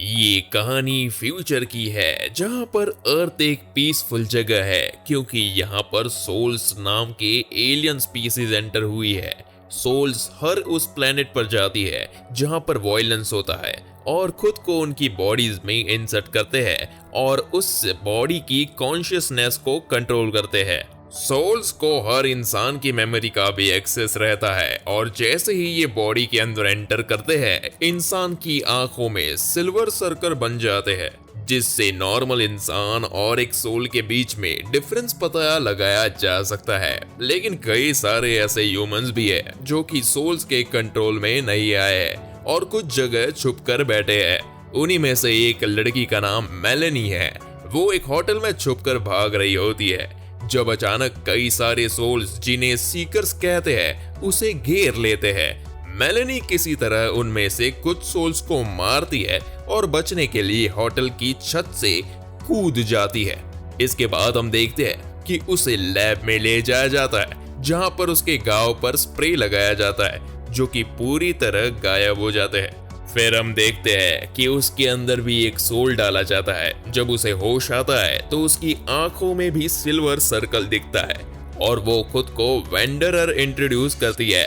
ये कहानी फ्यूचर की है जहां पर अर्थ एक पीसफुल जगह है क्योंकि यहाँ पर सोल्स नाम के एलियन स्पीसीज एंटर हुई है। सोल्स हर उस प्लेनेट पर जाती है जहां पर वॉयलेंस होता है और खुद को उनकी बॉडीज में इंसर्ट करते हैं और उस बॉडी की कॉन्शियसनेस को कंट्रोल करते हैं। सोल्स को हर इंसान की मेमोरी का भी एक्सेस रहता है और जैसे ही ये बॉडी के अंदर एंटर करते हैं इंसान की आंखों में सिल्वर सर्कल बन जाते हैं, जिससे नॉर्मल इंसान और एक सोल के बीच में डिफरेंस पता लगाया जा सकता है। लेकिन कई सारे ऐसे ह्यूमंस भी है जो कि सोल्स के कंट्रोल में नहीं आए हैं और कुछ जगह छुप कर बैठे हैं। उन्हीं में से एक लड़की का नाम मेलेनी है। वो एक होटल में छुप कर भाग रही होती है जब अचानक कई सारे सोल्स जिन्हें सीकर्स कहते हैं उसे घेर लेते हैं। मेलेनी किसी तरह उनमें से कुछ सोल्स को मारती है और बचने के लिए होटल की छत से कूद जाती है। इसके बाद हम देखते हैं कि उसे लैब में ले जाया जाता है जहां पर उसके घाव पर स्प्रे लगाया जाता है जो कि पूरी तरह गायब हो जाते हैं। फिर हम देखते हैं कि उसके अंदर भी एक सोल डाला जाता है। जब उसे होश आता है तो उसकी आंखों में भी सिल्वर सर्कल दिखता है और वो खुद को वेंडरर इंट्रोड्यूस करती है।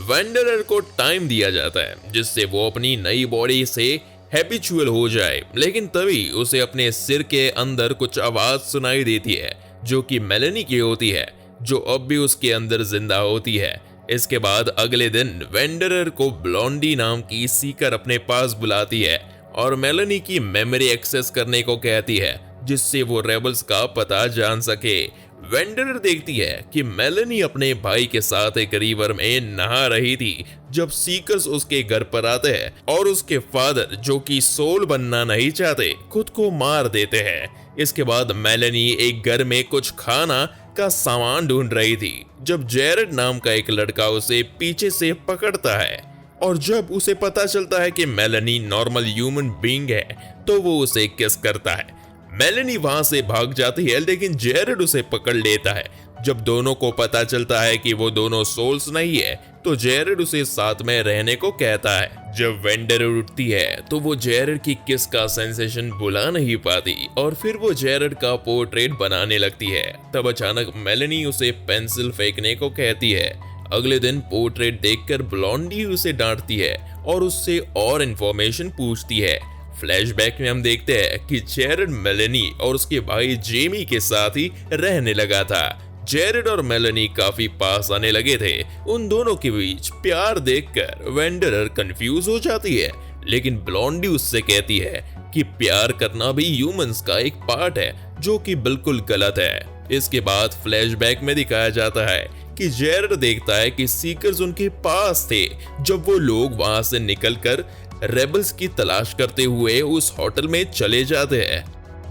वेंडरर को टाइम दिया जाता है जिससे वो अपनी नई बॉडी से हैबिचुअल हो जाए, लेकिन तभी उसे अपने सिर के अंदर कुछ आवाज सुनाई देती है जो कि मेलेनी की होती है, जो अब भी उसके अंदर जिंदा होती है। इसके बाद अगले दिन वेंडरर को ब्लॉन्डी नाम की सीकर अपने पास बुलाती है और मेलेनी की मेमोरी एक्सेस करने को कहती है जिससे वो रेबल्स का पता जान सके। वेंडरर देखती है कि मेलेनी अपने भाई के साथ एक रिवर में नहा रही थी जब सीकर्स उसके घर पर आते हैं और उसके फादर, जो कि सोल बनना नहीं चाहते, खुद को मार देते हैं। इसके बाद मेलेनी एक घर में कुछ खाना का सामान ढूंढ रही थी जब जेरेड नाम का एक लड़का उसे पीछे से पकड़ता है और जब उसे पता चलता है कि मेलेनी नॉर्मल ह्यूमन बीइंग है तो वो उसे किस करता है। मेलेनी वहां से भाग जाती है लेकिन जेरेड उसे पकड़ लेता है। जब दोनों को पता चलता है कि वो दोनों सोल्स नहीं है तो जेरेड उसे साथ में रहने को कहता है। जब वेंडरर उठती है तो वो जेरेड की किस का सेंसेशन भुला नहीं पाती और फिर वो जेरेड का पोर्ट्रेट बनाने लगती है। तब अचानक मेलेनी उसे पेंसिल फेंकने को कहती है। अगले दिन पोर्ट्रेट देखकर ब्लॉन्डी उसे डांटती है और उससे और इंफॉर्मेशन पूछती है। फ्लैशबैक में हम देखते हैं कि जेरेड मेलेनी और उसके भाई जेमी के साथ ही रहने लगा था। जेरेड और मेलेनी काफी पास आने लगे थे। उन दोनों के बीच प्यार देखकर वेंडरर कंफ्यूज हो जाती है, लेकिन ब्लॉन्डी उससे कहती है कि प्यार करना भी ह्यूमंस का एक पार्ट है जो कि बिल्कुल गलत है। इसके बाद फ्लैशबैक में दिखाया जाता है कि जेरेड देखता है कि सीकर्स उनके पास थे जब वो लोग वहां से निकलकर रेबल्स की तलाश करते हुए उस होटल में चले जाते हैं।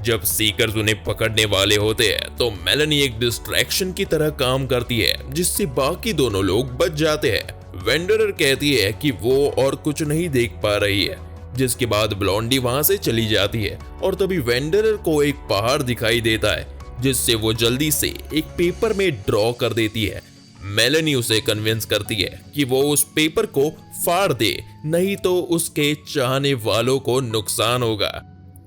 जब सीकर्स उन्हें पकड़ने वाले होते हैं तो मेलेनी एक डिस्ट्रैक्शन की तरह काम करती है जिससे बाकी दोनों लोग बच जाते हैं। वेंडरर कहती है कि वो और कुछ नहीं देख पा रही है, जिसके बाद ब्लॉन्डी वहां से चली जाती है और तभी वेंडरर को एक पहाड़ दिखाई देता है जिससे वो जल्दी से एक पेपर में ड्रॉ कर देती है। मेलेनी उसे कन्विंस करती है कि वो उस पेपर को फाड़ दे, नहीं तो उसके चाहने वालों को नुकसान होगा।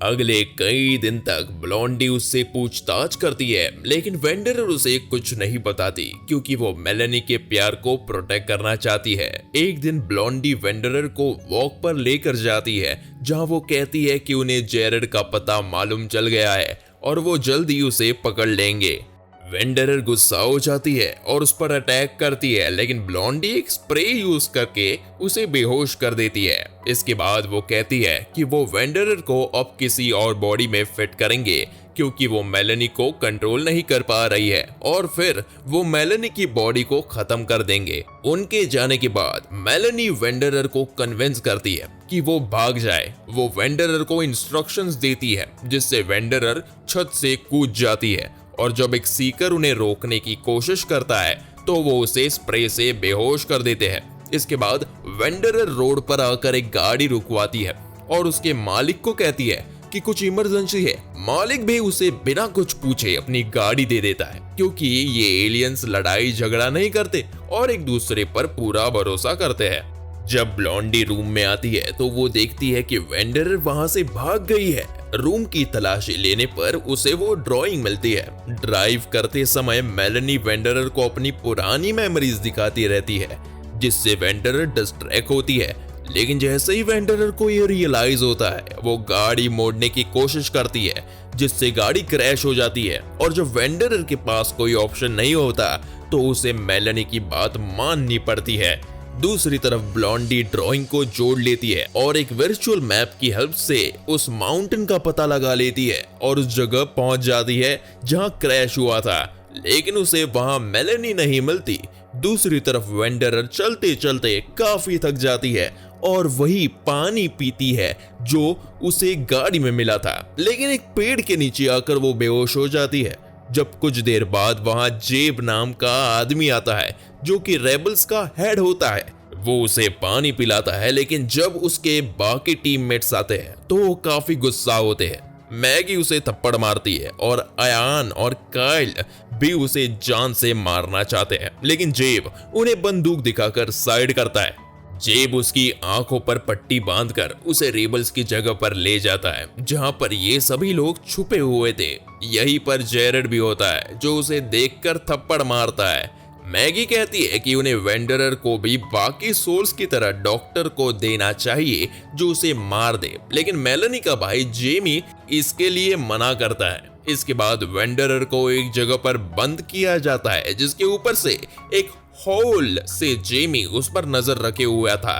अगले कई दिन तक ब्लॉन्डी उससे पूछताछ करती है लेकिन वेंडरर उसे कुछ नहीं बताती क्योंकि वो मेलेनी के प्यार को प्रोटेक्ट करना चाहती है। एक दिन ब्लॉन्डी वेंडरर को वॉक पर लेकर जाती है जहां वो कहती है कि उन्हें जेरेड का पता मालूम चल गया है और वो जल्दी उसे पकड़ लेंगे। वेंडरर गुस्सा हो जाती है और उस पर अटैक करती है, लेकिन ब्लॉन्डी एक स्प्रे यूज करके उसे बेहोश कर देती है। इसके बाद वो कहती है कि वो वेंडरर को अब किसी और बॉडी में फिट करेंगे क्योंकि वो मेलेनी को कंट्रोल नहीं कर पा रही है और फिर वो मेलेनी की बॉडी को खत्म कर देंगे। उनके जाने के बाद मेलेनी वेंडरर को कन्विंस करती है कि वो भाग जाए। वो वेंडरर को इंस्ट्रक्शंस देती है जिससे वेंडरर छत से कूद जाती है और जब एक सीकर उन्हें रोकने की कोशिश करता है तो वो उसे स्प्रे से बेहोश कर देते हैं। इसके बाद वेंडरर रोड पर आकर एक गाड़ी रुकवाती है और उसके मालिक को कहती है कि कुछ इमरजेंसी है। मालिक भी उसे बिना कुछ पूछे अपनी गाड़ी दे देता है क्योंकि ये एलियंस लड़ाई झगड़ा नहीं करते और एक दूसरे पर पूरा भरोसा करते हैं। जब ब्लॉन्डी रूम में आती है तो वो देखती है कि वेंडरर वहां से भाग गई है। रूम की तलाशी लेने पर उसे वो ड्राइंग मिलती है। ड्राइव करते समय मेलेनी वेंडरर को अपनी पुरानी मेमोरीज दिखाती रहती है, जिससे वेंडरर डिस्ट्रैक्ट होती है। लेकिन जैसे ही वेंडरर को ये रियलाइज होता है, वो गाड़ी मोड़ने की कोशिश करती है, जिससे गाड़ी क्रैश हो जाती है। और जब वेंडरर के पास कोई ऑप्शन नहीं होता तो उसे मेलेनी की बात माननी पड़ती है। दूसरी तरफ ब्लॉन्डी ड्राइंग को जोड़ लेती है और एक वर्चुअल मैप की हेल्प से उस माउंटेन का पता लगा लेती है और उस जगह पहुंच जाती है जहां क्रैश हुआ था। लेकिन उसे वहां मेलेनी नहीं मिलती। दूसरी तरफ वेंडरर चलते चलते काफी थक जाती है और वही पानी पीती है जो उसे गाड़ी में मिला था। लेकिन एक पेड़ के नीचे आकर वो बेहोश हो जाती है। जब कुछ देर बाद वहां जेब नाम का आदमी आता है, जो कि रेबल्स का हेड होता है। वो उसे पानी पिलाता है, लेकिन जब उसके बाकी टीममेट्स आते हैं तो वो काफी गुस्सा होते हैं। मैगी उसे थप्पड़ मारती है और अयान और काइल भी उसे जान से मारना चाहते हैं, लेकिन जेब उन्हें बंदूक दिखाकर साइड करता है। जेब उसकी आंखों पर पट्टी बांधकर उसे रेबल्स की जगह पर ले जाता है, जहां पर ये सभी लोग छुपे हुए थे। यहीं पर जेरेड भी होता है, जो उसे देखकर थप्पड़ मारता है। मैगी कहती है कि उन्हें वेंडरर को भी बाकी सोल्स की तरह डॉक्टर को देना चाहिए जो उसे मार दे, लेकिन मेलेनी का भाई जेमी इसके लिए मना करता है। इसके बाद वेंडरर को एक जगह पर बंद किया जाता है, जिसके ऊपर से एक होल से जेमी उस पर नजर रखे हुआ था।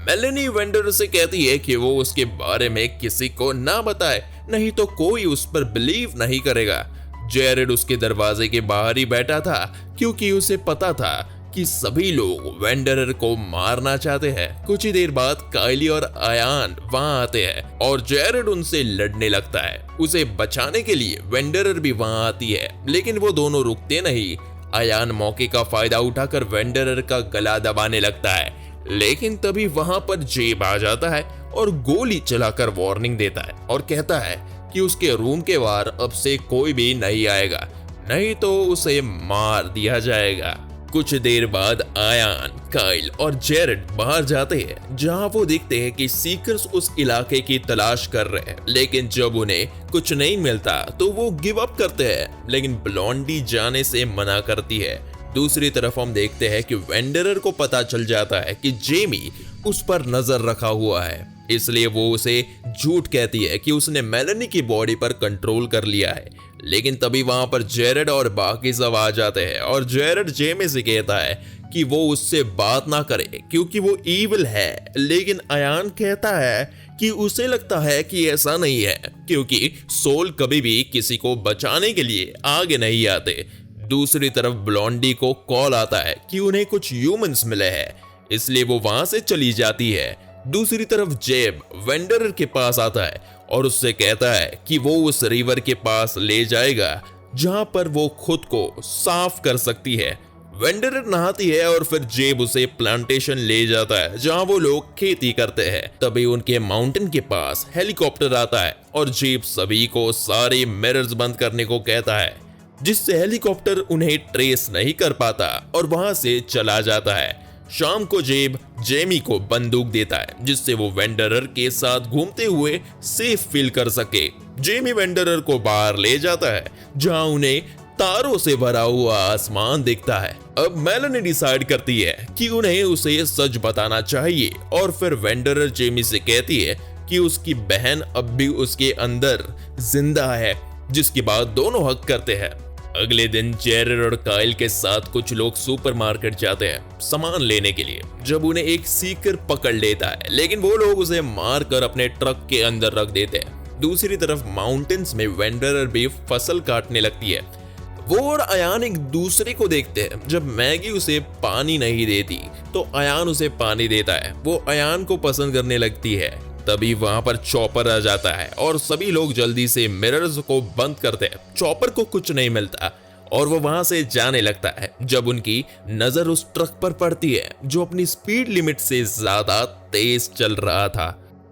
मेलेनी वेंडरर से कहती है कि वो उसके बारे में किसी को ना बताए, नहीं तो कोई उस पर बिलीव नहीं करेगा। जेरेड उसके दरवाजे के बाहर ही बैठा था, क्योंकि उसे पता था कि सभी लोग वेंडरर को मारना चाहते हैं। कुछ ही देर बाद काइली और अयान वहां आते हैं और जेरेड उनसे लड़ने लगता है। उसे बचाने के लिए वेंडरर भी वहां आती है, लेकिन वो दोनों रुकते नहीं। अयान मौके का फायदा उठाकर वेंडरर का गला दबाने लगता है, लेकिन तभी वहां पर जेब आ जाता है और गोली चलाकर वार्निंग देता है और कहता है कि उसके रूम के बाहर अब से कोई भी नहीं आएगा, नहीं तो उसे मार दिया जाएगा। कुछ देर बाद अयान, काइल और जेरेड बाहर जाते हैं, जहां वो देखते हैं कि सीकर्स उस इलाके की तलाश कर रहे हैं, लेकिन जब उन्हें कुछ नहीं मिलता तो वो गिव अप करते हैं, लेकिन ब्लॉन्डी जाने से मना करती है। दूसरी तरफ हम देखते हैं कि वेंडरर को पता चल जाता है कि जेमी उस पर नजर रखा हुआ है, इसलिए वो उसे झूठ कहती है कि उसने मेलेनी की बॉडी पर कंट्रोल कर लिया है। लेकिन तभी वहां पर जेरेड और बाकी सब आ जाते हैं और जेरेड जेमी से कहता है कि वो उससे बात ना करे क्योंकि वो ईविल है। लेकिन अयान कहता है कि उसे लगता है कि ऐसा नहीं है, क्योंकि सोल कभी भी किसी को बचाने के लिए आगे नहीं आते। दूसरी तरफ ब्लॉन्डी को कॉल आता है कि उन्हें कुछ ह्यूमंस मिले हैं, इसलिए वो वहां से चली जाती है। दूसरी तरफ जेब वेंडरर के पास आता है और उससे कहता है कि वो उस रिवर के पास ले जाएगा जहां पर वो खुद को साफ कर सकती है। वेंडरर नहाती है और फिर जेब उसे प्लांटेशन ले जाता है जहां वो लोग खेती करते हैं। तभी उनके माउंटेन के पास हेलीकॉप्टर आता है और जेब सभी को सारे मिरर्स बंद करने को कहता है, जिससे हेलीकॉप्टर उन्हें ट्रेस नहीं कर पाता और वहां से चला जाता है। शाम को जेब जेमी को बंदूक देता है, जिससे वो वेंडरर के साथ घूमते हुए सेफ फील कर सके। जेमी वेंडरर को बाहर ले जाता है जहां उन्हें तारों से भरा हुआ आसमान दिखता है। अब मेलेनी डिसाइड करती है कि उन्हें उसे सच बताना चाहिए और फिर वेंडरर जेमी से कहती है कि उसकी बहन अब भी उसके अंदर जिंदा है, जिसके बाद दोनों हक करते हैं। अगले दिन जेरेड और काइल के साथ कुछ लोग सुपरमार्केट जाते हैं सामान लेने के लिए, जब उन्हें एक सीकर पकड़ लेता है, लेकिन वो लोग उसे मारकर अपने ट्रक के अंदर रख देते हैं। दूसरी तरफ माउंटेन्स में वेंडरर भी फसल काटने लगती है। वो और अयान एक दूसरे को देखते हैं। जब मैगी उसे पानी नहीं देती तो अयान उसे पानी देता है। वो अयान को पसंद करने लगती है। तभी वहां पर चॉपर आ जाता है और सभी लोग जल्दी से मिरर्स को बंद करते हैं। चॉपर को कुछ नहीं मिलता और वो वहां से जाने लगता है, जब उनकी नजर उस ट्रक पर पड़ती है जो अपनी स्पीड लिमिट से ज्यादा तेज चल रहा था।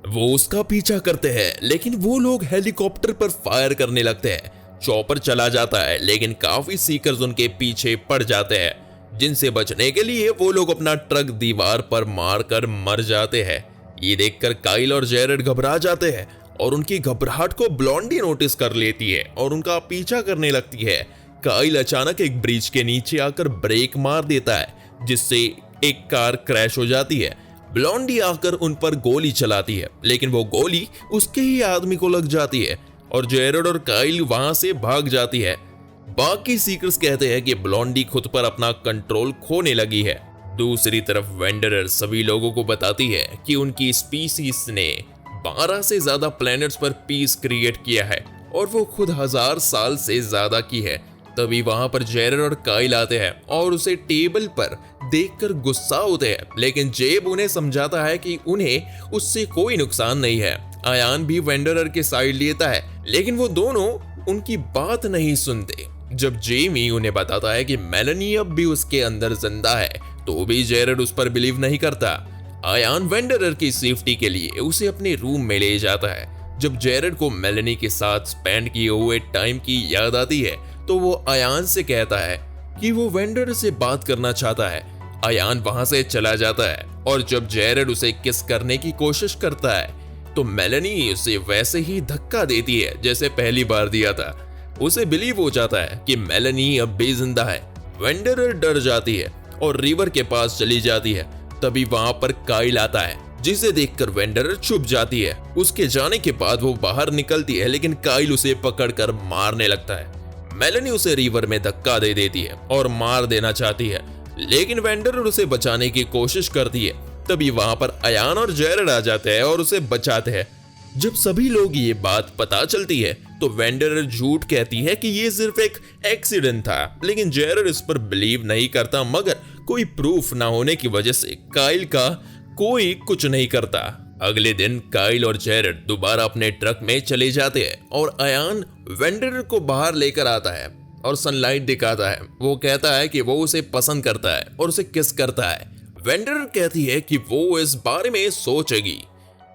वो उसका पीछा करते हैं, लेकिन वो लोग हेलीकॉप्टर पर फायर करने लगते हैं। चॉपर चला जाता है, लेकिन काफी सीकर्स उनके पीछे पड़ जाते हैं। जिनसे बचने के लिए वो लोग अपना ट्रक दीवार पर मारकर मर जाते हैं। ये देखकर काइल और जेरेड घबरा जाते हैं और उनकी घबराहट को ब्लॉन्डी नोटिस कर लेती है और उनका पीछा करने लगती है। काइल अचानक एक ब्रिज के नीचे आकर ब्रेक मार देता है जिससे एक कार क्रैश हो जाती है। ब्लॉन्डी आकर उन पर गोली चलाती है लेकिन वो गोली उसके ही आदमी को लग जाती है और जेरेड और काइल वहां से भाग जाती है। बाकी सीकर्स कहते हैं कि ब्लॉन्डी खुद पर अपना कंट्रोल खोने लगी है। दूसरी तरफ वेंडरर सभी लोगों को बताती है कि उनकी स्पीसीज ने 12 से ज्यादा प्लैनेट्स पर पीस क्रिएट किया है और वो खुद 1000 साल से ज्यादा की है। तभी वहां पर जेरेड और काइल आते हैं और उसे टेबल पर देखकर गुस्सा होते हैं, लेकिन जेब उन्हें समझाता है कि उन्हें उससे कोई नुकसान नहीं है। आयान भी वेंडरर के साइड लेता है लेकिन वो दोनों उनकी बात नहीं सुनते। जब जेमी उन्हें बताता है कि मेलेनी अब भी उसके अंदर जिंदा है तो भी जेरेड उस पर बिलीव नहीं करता। आयान वेंडरर की सेफ्टी के लिए उसे अपने रूम में ले जाता है। जब जेरेड को मेलेनी के साथ स्पेंड किए हुए टाइम की याद आती है तो वो आयान से कहता है कि वो वेंडरर से बात करना चाहता है। आयान वहां से चला जाता है और जब जेरेड उसे किस करने की कोशिश करता है तो मेलेनी उसे वैसे ही धक्का देती है जैसे पहली बार दिया था। उसे बिलीव हो जाता है कि मेलेनी अब भी जिंदा है। वेंडरर डर जाती है और रिवर के पास चली जाती है। तभी वहां पर काइल आता है जिसे देखकर वेंडरर छुप जाती है। उसके जाने के बाद वो बाहर निकलती है लेकिन काइल उसे पकड़कर मारने लगता है। मेलेनी उसे रिवर में धक्का दे देती है और मार देना चाहती है लेकिन वेंडरर उसे बचाने की कोशिश करती है। तभी वहां पर आयान और जेरेड आ जाते हैं और उसे बचाते हैं। जब सभी लोग ये बात पता चलती है तो वेंडरर झूठ कहती है कि ये सिर्फ एक एक्सीडेंट था, लेकिन जेरेड इस पर बिलीव नहीं करता। मगर कोई प्रूफ ना होने की वजह से काइल का कोई कुछ नहीं करता। अगले दिन काइल और जेरेड दोबारा अपने ट्रक में चले जाते हैं और आयान वेंडरर को बाहर लेकर आता है और सनलाइट दिखाता है। वो कहता है कि वो उसे पसंद करता है और उसे किस करता है। वेंडरर कहती है कि वो इस बारे में सोचेगी।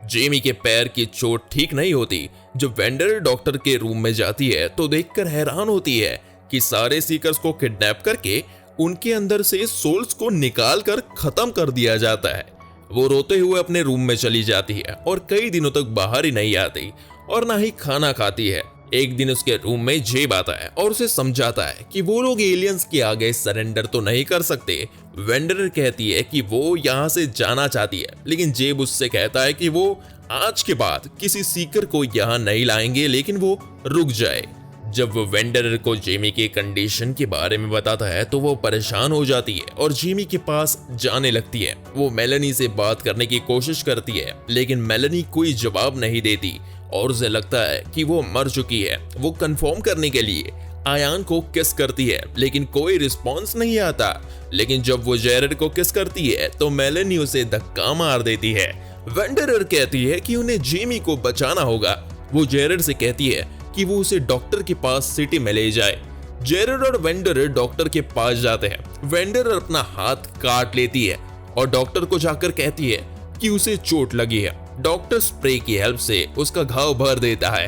जेमी के पैर की चोट ठीक नहीं होती। जब वेंडरर डॉक्टर के रूम में जाती है तो देखकर हैरान होती है कि सारे सीकर्स को किडनैप करके उनके अंदर से सोल्स को निकाल कर खत्म कर दिया जाता है। वो रोते हुए अपने रूम में चली जाती है और कई दिनों तक बाहर ही नहीं आती और ना ही खाना खाती है। एक दिन उसके रूम में जेब आता है और उसे समझाता है कि वो लोग एलियंस के आगे सरेंडर तो नहीं कर सकते। वेंडरर कहती है कि वो यहाँ से जाना चाहती है लेकिन जेब उससे कहता है कि वो आज के बाद किसी सीकर को यहाँ नहीं लाएंगे, लेकिन वो रुक जाए। जब वो वेंडरर को जेमी के कंडीशन के बारे में बताता है तो वो परेशान हो जाती है और जेमी के पास जाने लगती है। वो मेलेनी से बात करने की कोशिश करती है लेकिन मेलेनी कोई जवाब नहीं देती और उसे लगता है कि वो मर चुकी है। वो कंफर्म करने के लिए आयान को किस करती है लेकिन कोई रिस्पॉन्स नहीं आता। लेकिन जब वो जेरेड को किस करती है तो मेलेनी उसे धक्का मार देती है। वेंडरर कहती है कि उन्हें जेमी को बचाना होगा। वो जेरेड से कहती है कि वो उसे डॉक्टर के पास सिटी में ले जाए। जेरेड और वेंडरर डॉक्टर के पास जाते हैं। वेंडरर अपना हाथ काट लेती है और डॉक्टर को जाकर कहती है कि उसे चोट लगी है। डॉक्टर स्प्रे की हेल्प से उसका घाव भर देता है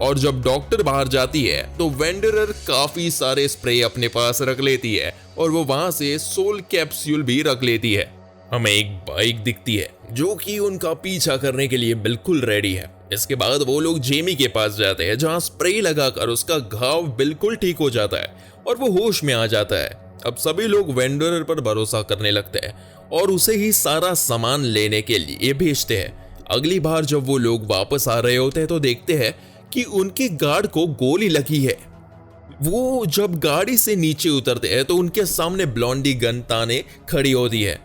और जब डॉक्टर बाहर जाती है तो वेंडरर काफी सारे स्प्रे अपने पास रख लेती है और वो वहां से सोल कैप्सूल भी रख लेती है। हमें एक बाइक दिखती है जो कि उनका पीछा करने के लिए बिल्कुल रेडी है। इसके बाद वो लोग जेमी के पास जाते हैं जहां स्प्रे लगाकर उसका घाव बिल्कुल ठीक हो जाता है और वो होश में आ जाता है। अब सभी लोग वेंडरर पर भरोसा करने लगते हैं और उसे ही सारा सामान लेने के लिए भेजते हैं। अगली बार जब वो लोग वापस आ रहे होते हैं तो देखते हैं कि उनके गार्ड को गोली लगी है। वो जब गाड़ी से नीचे उतरते हैं तो उनके सामने ब्लॉन्डी गन ताने खड़ी होती है।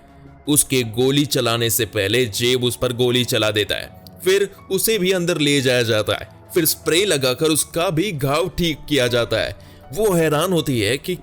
उसके गोली चलाने से पहले जेब उस पर गोली चला देता है। फिर उसे भी अंदर ले जाया जाता है। फिर स्प्रे लगाकर उसका भी घाव ठीक किया जाता है। वो हैरान होती है कि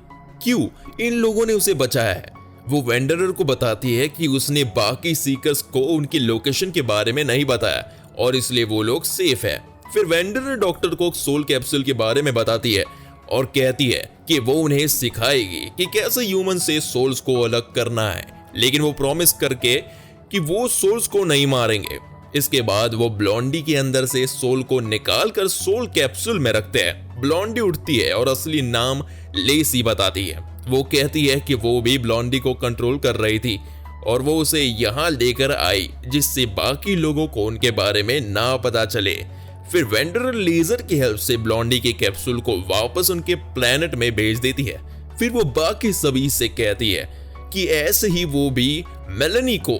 क्यों इन लोगों ने उसे बचाया है। वो वेंडरर को बताती है कि उसने बाकी सीकर्स को उनकी लोकेशन के बारे में नहीं बताया और इसलिए वो लोग सेफ है। फिर वेंडरर डॉक्टर को सोल कैप्सूल के बारे में बताती है और कहती है कि वो उन्हें सिखाएगी कि कैसे ह्यूमन से सोल्स को अलग करना है, लेकिन वो प्रॉमिस करके कि वो सोल्स को नहीं मारेंगे। इसके बाद वो ब्लॉन्डी के अंदर से सोल को निकालकर सोल कैप्सूल में रखते हैं। ब्लॉन्डी उठती है और असली नाम लेसी बताती है। वो कहती है कि वो भी ब्लॉन्डी को कंट्रोल कर रही थी और वो उसे यहाँ लेकर आई जिससे बाकी लोगों को उनके बारे में ना पता चले। फिर वेंडर लेजर की हेल्प से ब्लॉन्डी के कैप्सूल को वापस उनके प्लेनेट में भेज देती है। फिर वो बाकी सभी से कहती है कि ऐसे ही वो भी मेलेनी को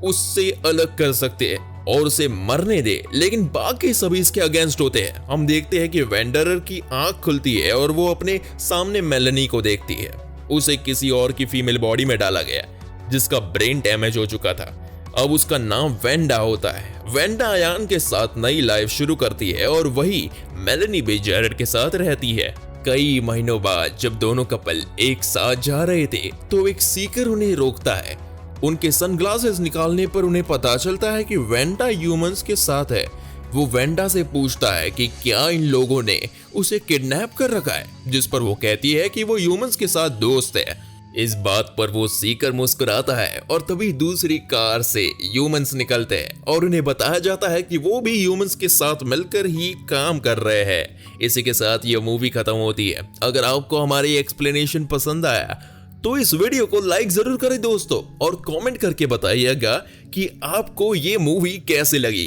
उससे अलग कर सकते हैं और उसे मरने दे, लेकिन बाकी सभी इसके अगेंस्ट होते हैं। हम देखते हैं कि वेंडरर की आंख खुलती है और वो अपने सामने मेलेनी को देखती है। उसे किसी और की फीमेल बॉडी में डाला गया जिसका ब्रेन डैमेज हो चुका था। अब उसका नाम वेंडा होता है। वेंडा अयान के साथ नई लाइफ शुरू करती है और वही मेलेनी भी जेरेड के साथ रहती है। कई महीनों बाद जब दोनों कपल एक साथ जा रहे थे तो एक सीकर उन्हें रोकता है। उनके सनग्लासेस निकालने पर उन्हें पता चलता है कि वेंडा ह्यूमंस के साथ है। वो वेंडा से पूछता है कि क्या इन लोगों ने उसे किडनैप कर रखा है, जिस पर वो कहती है कि वो ह्यूमंस के साथ दोस्त है। इस बात पर वो सीकर मुस्कुराता है और तभी दूसरी कार से ह्यूमंस निकलते हैं और उन्हें बताया जाता है कि वो भी ह्यूमंस के साथ मिलकर ही काम कर रहे हैं। इसी के साथ ये मूवी खत्म होती है। अगर आपको हमारी एक्सप्लेनेशन पसंद आया तो इस वीडियो को लाइक जरूर करें दोस्तों, और कमेंट करके बताइएगा कि आपको ये मूवी कैसे लगी।